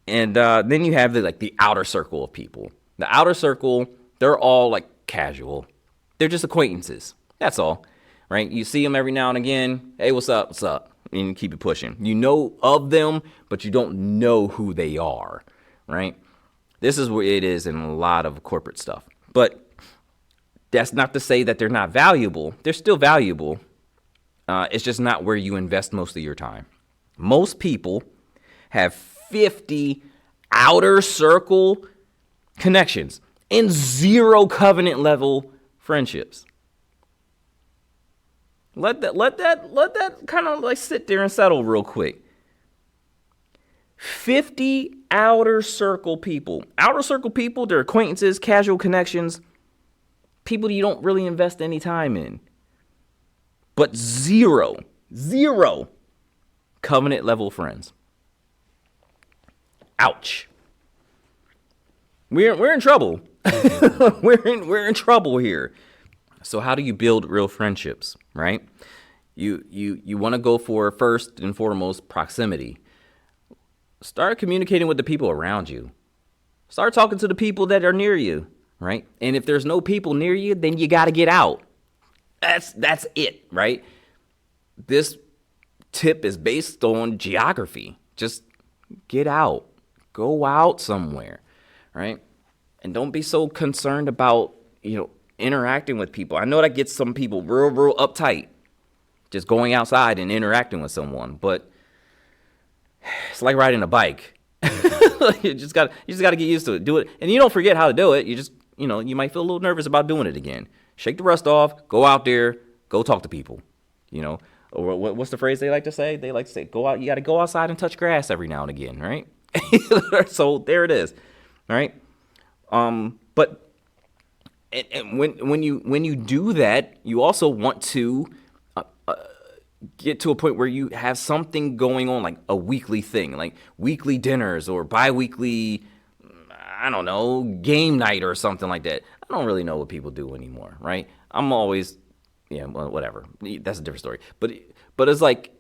And then you have the outer circle of people. The outer circle, they're all like casual. They're just acquaintances. That's all, right? You see them every now and again. Hey, what's up? What's up? And you keep it pushing. You know of them, but you don't know who they are, right? This is where it is in a lot of corporate stuff. But that's not to say that they're not valuable. They're still valuable. It's just not where you invest most of your time. Most people have 50 outer circle connections and 0 covenant level friendships. Let that kind of like sit there and settle real quick. 50 outer circle people. Outer circle people, they're acquaintances, casual connections, people you don't really invest any time in. But zero covenant level friends. Ouch. We're in trouble. we're in trouble here. So how do you build real friendships, right? You want to go for, first and foremost, proximity. Start communicating with the people around you. Start talking to the people that are near you, right? And if there's no people near you, then you got to get out. That's it, right? This tip is based on geography. Just get out. Go out somewhere, right? And don't be so concerned about, interacting with people. I know that gets some people real uptight, just going outside and interacting with someone, but it's like riding a bike. you just got to get used to it. Do it, and you don't forget how to do it. You just, you might feel a little nervous about doing it again. Shake the rust off. Go out there. Go talk to people. Or what's the phrase they like to say? They like to say, "Go out. You got to go outside and touch grass every now and again," right? So there it is, right? But and when you do that, you also want to get to a point where you have something going on, like a weekly thing, like weekly dinners or bi-weekly, I don't know, game night or something like that. I don't really know what people do anymore, right? I'm always, well, whatever. That's a different story. But it's like,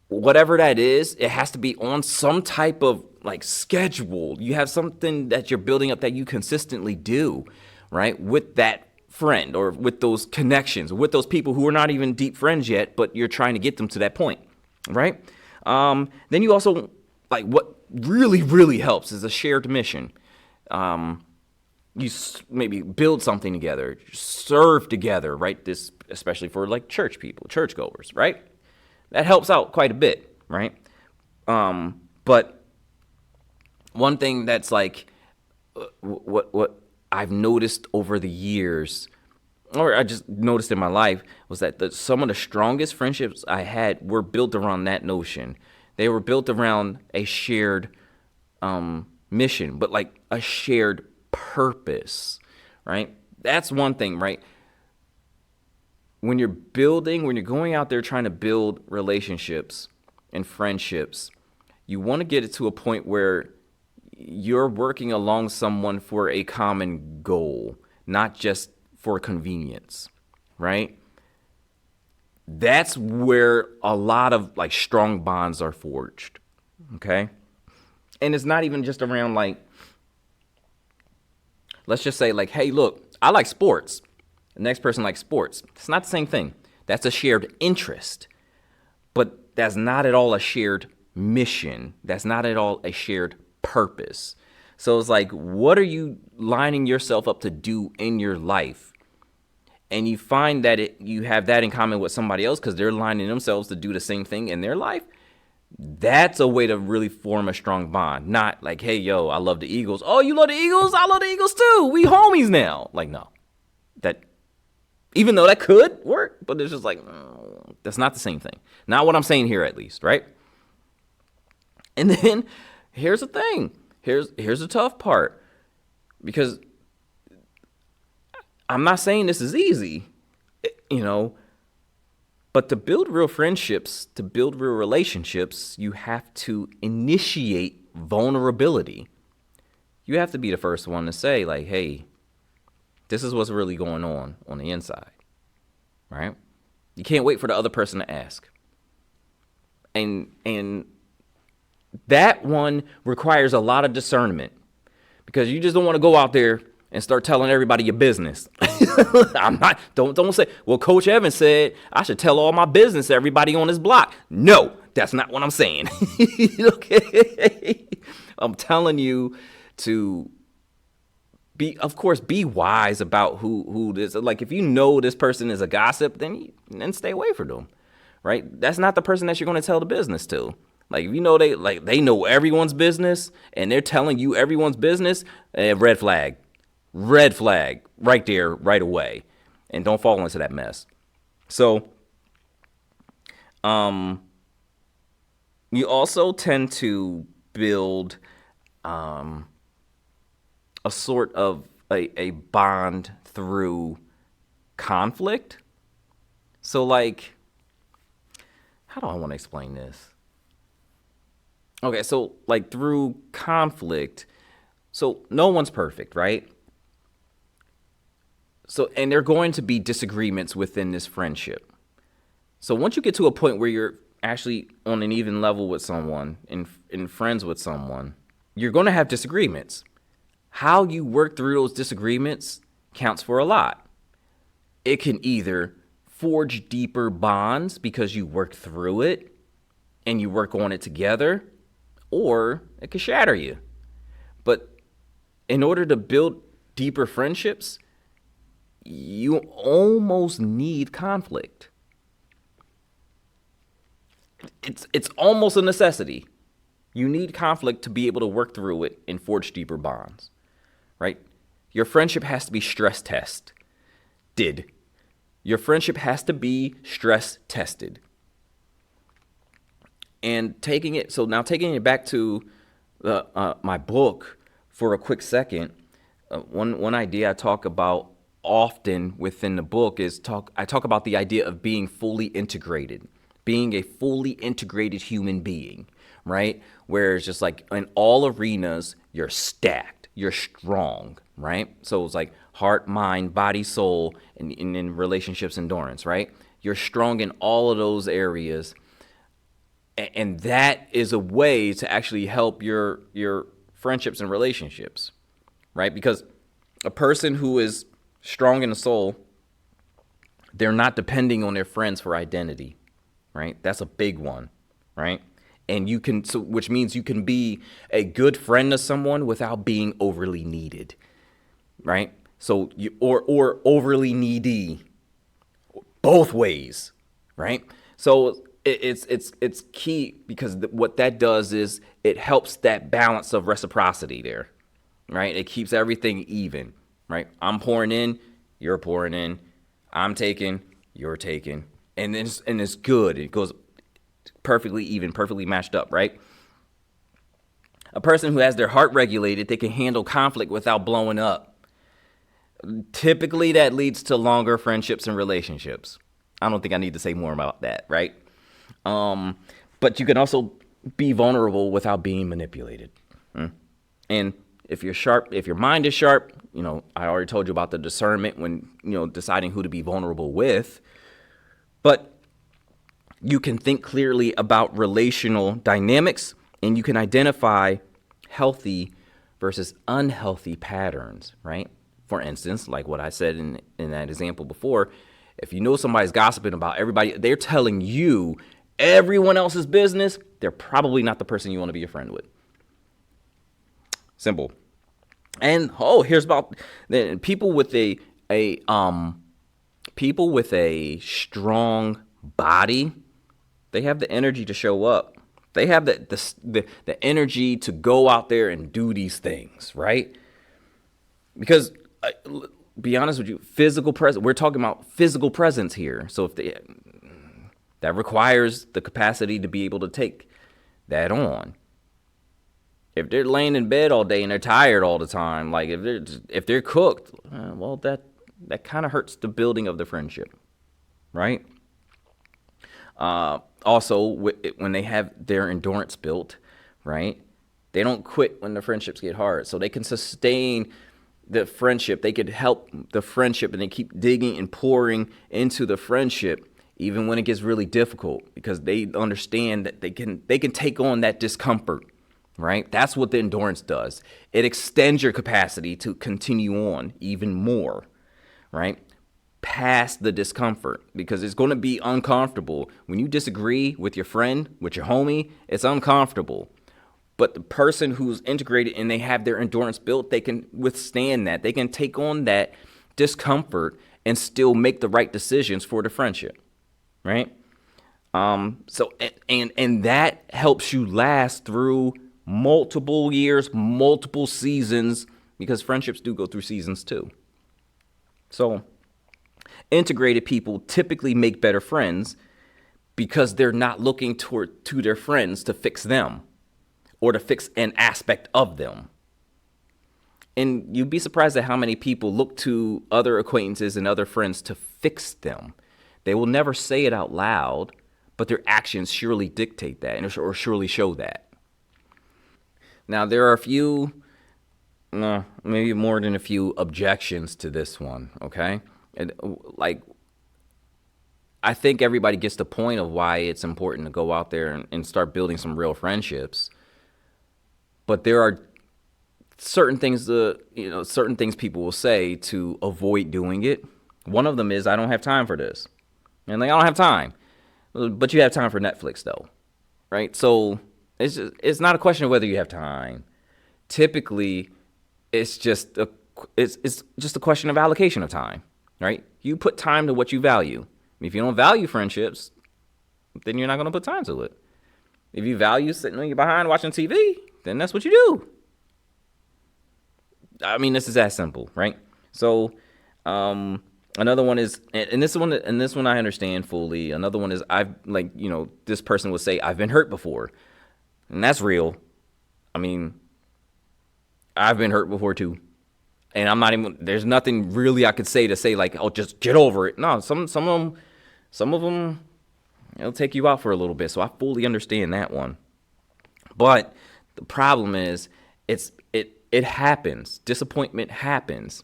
whatever that is, it has to be on some type of like schedule. You have something that you're building up that you consistently do, right? With that friend or with those connections, with those people who are not even deep friends yet, but you're trying to get them to that point, right? Then you also, like, what really helps is a shared mission. You maybe build something together, serve together, right? This, especially for like church people, churchgoers, right? That helps out quite a bit, right? But one thing that's like what I've noticed over the years, or I just noticed in my life, was that some of the strongest friendships I had were built around that notion. They were built around a shared mission, but like a shared purpose, right? That's one thing, right? When you're going out there trying to build relationships and friendships, you want to get it to a point where you're working along someone for a common goal, not just for convenience, right? That's where a lot of like strong bonds are forged, okay? And it's not even just around like, let's just say like, hey, look, I like sports. The next person likes sports. It's not the same thing. That's a shared interest, but that's not at all a shared mission. That's not at all a shared purpose. So it's like, what are you lining yourself up to do in your life? And you find that you have that in common with somebody else because they're lining themselves to do the same thing in their life. That's a way to really form a strong bond. Not like, hey, yo, I love the Eagles. Oh, you love the Eagles? I love the Eagles too. We homies now. Like, no. That, even though that could work, but it's just like, that's not the same thing. Not what I'm saying here, at least, right? And then here's the thing. Here's the tough part. Because I'm not saying this is easy, but to build real friendships, to build real relationships, you have to initiate vulnerability. you have to be the first one to say, like, hey, this is what's really going on the inside, right? You can't wait for the other person to ask. And that one requires a lot of discernment, because you just don't want to go out there and start telling everybody your business. Don't say, well, Coach Evans said I should tell all my business to everybody on this block. No, that's not what I'm saying. Okay? I'm telling you to be wise about who this, like, if you know this person is a gossip, then stay away from them, right? That's not the person that you're going to tell the business to. Like, if you know they know everyone's business and they're telling you everyone's business, red flag right there, right away, and don't fall into that mess. So, you also tend to build a sort of a bond through conflict. So, like, how do I want to explain this? Okay, so, like, through conflict, so no one's perfect, right? So, and there are going to be disagreements within this friendship. So once you get to a point where you're actually on an even level with someone and friends with someone, you're going to have disagreements. How you work through those disagreements counts for a lot. It can either forge deeper bonds because you work through it and you work on it together, or it could shatter you. But in order to build deeper friendships, you almost need conflict. It's almost a necessity. You need conflict to be able to work through it and forge deeper bonds, right? Your friendship has to be stress tested. Your friendship has to be stress tested. And taking it back to my book for a quick second, one idea I talk about often within the book is I talk about the idea of being fully integrated, being a fully integrated human being, right? Where it's just like in all arenas, you're stacked, you're strong, right? So it's like heart, mind, body, soul, and in relationships, endurance, right? You're strong in all of those areas. And that is a way to actually help your friendships and relationships, right? Because a person who is strong in the soul, they're not depending on their friends for identity, right? That's a big one, right? And which means you can be a good friend to someone without being overly needed, right? So or overly needy, both ways, right? So it's key, because what that does is it helps that balance of reciprocity there, right? It keeps everything even, right? I'm pouring in, you're pouring in, I'm taking, you're taking, and it's good. It goes perfectly even, perfectly matched up, right? A person who has their heart regulated, they can handle conflict without blowing up. Typically, that leads to longer friendships and relationships. I don't think I need to say more about that, right? But you can also be vulnerable without being manipulated. And if you're sharp, if your mind is sharp, I already told you about the discernment when, deciding who to be vulnerable with. But you can think clearly about relational dynamics, and you can identify healthy versus unhealthy patterns, right? For instance, like what I said in that example before, if you know somebody's gossiping about everybody, they're telling you everyone else's business, they're probably not the person you want to be a friend with. Simple. And here's about people with a strong body. They have the energy to show up. They have the energy to go out there and do these things, right? Because be honest with you, physical presence. We're talking about physical presence here. So that requires the capacity to be able to take that on. If they're laying in bed all day and they're tired all the time, like if they're cooked, well, that kind of hurts the building of the friendship, right? Also, when they have their endurance built, right? They don't quit when the friendships get hard. So they can sustain the friendship. They could help the friendship, and they keep digging and pouring into the friendship even when it gets really difficult, because they understand that they can take on that discomfort, right? That's what the endurance does. It extends your capacity to continue on even more, right? Past the discomfort, because it's going to be uncomfortable. When you disagree with your friend, with your homie, it's uncomfortable. But the person who's integrated and they have their endurance built, they can withstand that. They can take on that discomfort and still make the right decisions for the friendship, right? So and that helps you last through multiple years, multiple seasons, because friendships do go through seasons too. So integrated people typically make better friends because they're not looking to their friends to fix them or to fix an aspect of them. And you'd be surprised at how many people look to other acquaintances and other friends to fix them. They will never say it out loud, but their actions surely dictate that, or surely show that. Now, there are a few, maybe more than a few objections to this one, okay? And I think everybody gets the point of why it's important to go out there and start building some real friendships. But there are certain things people will say to avoid doing it. One of them is, I don't have time for this. And I don't have time. But you have time for Netflix though, right? So it's not a question of whether you have time. Typically, it's just a question of allocation of time, right? You put time to what you value. If you don't value friendships, then you're not going to put time to it. If you value sitting on your behind watching TV, then that's what you do. I mean, this is that simple, right? So, another one is, and this one I understand fully. Another one is, this person would say, I've been hurt before, and that's real. I mean, I've been hurt before too, and I'm not even. There's nothing really I could say like, oh, just get over it. No, some of them, it'll take you out for a little bit. So I fully understand that one, but the problem is, it happens. Disappointment happens.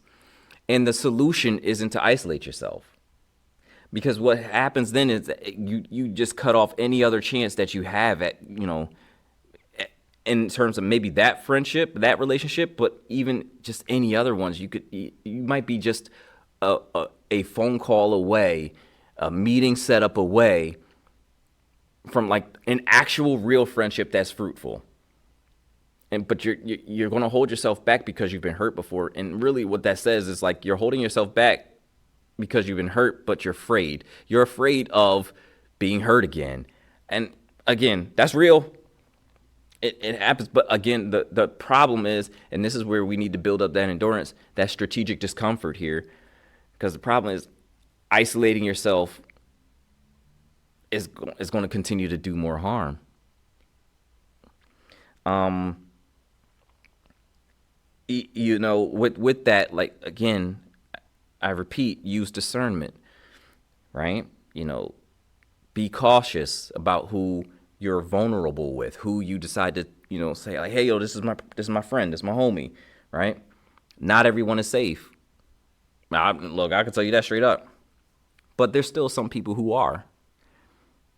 And the solution isn't to isolate yourself. Because what happens then is that you just cut off any other chance that you have in terms of maybe that friendship, that relationship, but even just any other ones. You might be just a phone call away, a meeting set up away from like an actual real friendship that's fruitful. But you're going to hold yourself back because you've been hurt before. And really what that says is like you're holding yourself back because you've been hurt, but you're afraid. You're afraid of being hurt again. And again, that's real. It happens. But again, the problem is, and this is where we need to build up that endurance, that strategic discomfort here. Because the problem is isolating yourself is going to continue to do more harm. With that, like, again, I repeat, use discernment, right? Be cautious about who you're vulnerable with, who you decide to, say like, hey, yo, this is my friend, this is my homie, right? Not everyone is safe. Look, I can tell you that straight up, but there's still some people who are.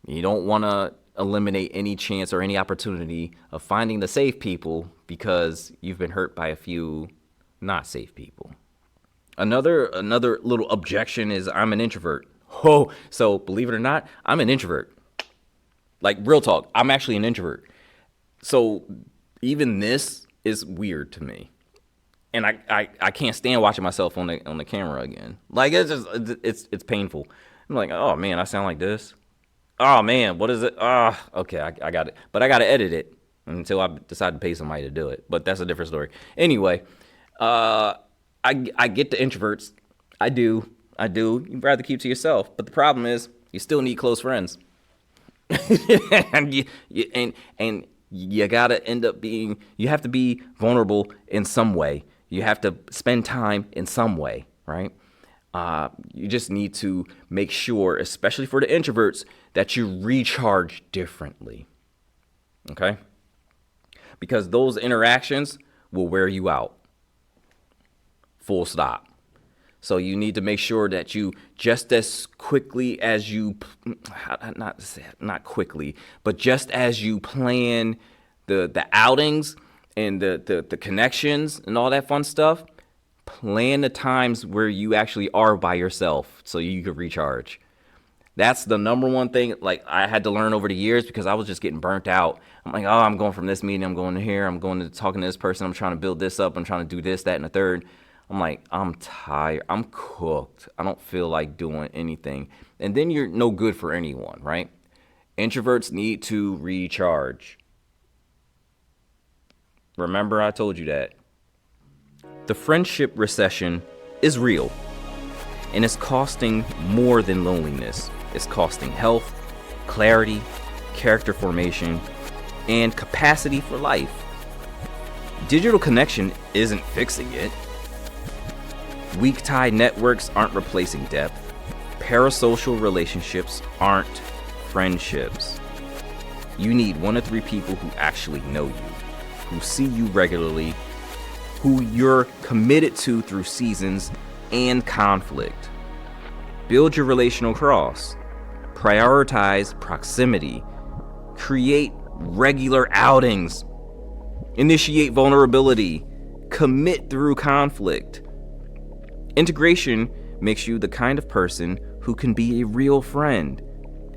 You don't want to eliminate any chance or any opportunity of finding the safe people because you've been hurt by a few not safe people. Another little objection is, I'm an introvert. Oh, so believe it or not, I'm an introvert. Like, real talk, I'm actually an introvert. So even this is weird to me. And I can't stand watching myself on the camera again. Like, it's painful. I'm like, oh man, I sound like this. Oh man, what is it? Okay, I got it. But I got to edit it until I decide to pay somebody to do it. But that's a different story. Anyway, I get the introverts. I do. You'd rather keep to yourself. But the problem is, you still need close friends. and you gotta end up being. You have to be vulnerable in some way. You have to spend time in some way, right? You just need to make sure, especially for the introverts, that you recharge differently. Okay? because those interactions will wear you out. Full stop. So you need to make sure that you just as quickly as you, not quickly, but just as you plan the outings and the connections and all that fun stuff, plan the times where you actually are by yourself so you can recharge. That's the number one thing, like, I had to learn over the years because I was just getting burnt out. I'm like, oh, I'm going from this meeting, I'm going to here, I'm going to talking to this person, I'm trying to build this up, I'm trying to do this, that, and the third. I'm like, I'm tired, I'm cooked, I don't feel like doing anything. And then you're no good for anyone, right? Introverts need to recharge. Remember, I told you that. The friendship recession is real, and it's costing more than loneliness. It's costing health, clarity, character formation, and capacity for life. Digital connection isn't fixing it. Weak tie networks aren't replacing depth. Parasocial relationships aren't friendships. You need 1 to 3 people who actually know you, who see you regularly, who you're committed to through seasons and conflict. Build your relational cross. Prioritize proximity. Create regular outings. Initiate vulnerability. Commit through conflict. Integration makes you the kind of person who can be a real friend.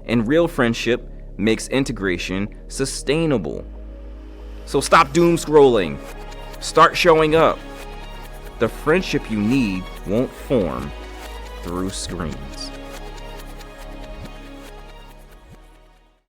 And real friendship makes integration sustainable. So stop doom scrolling. Start showing up. The friendship you need won't form through screens.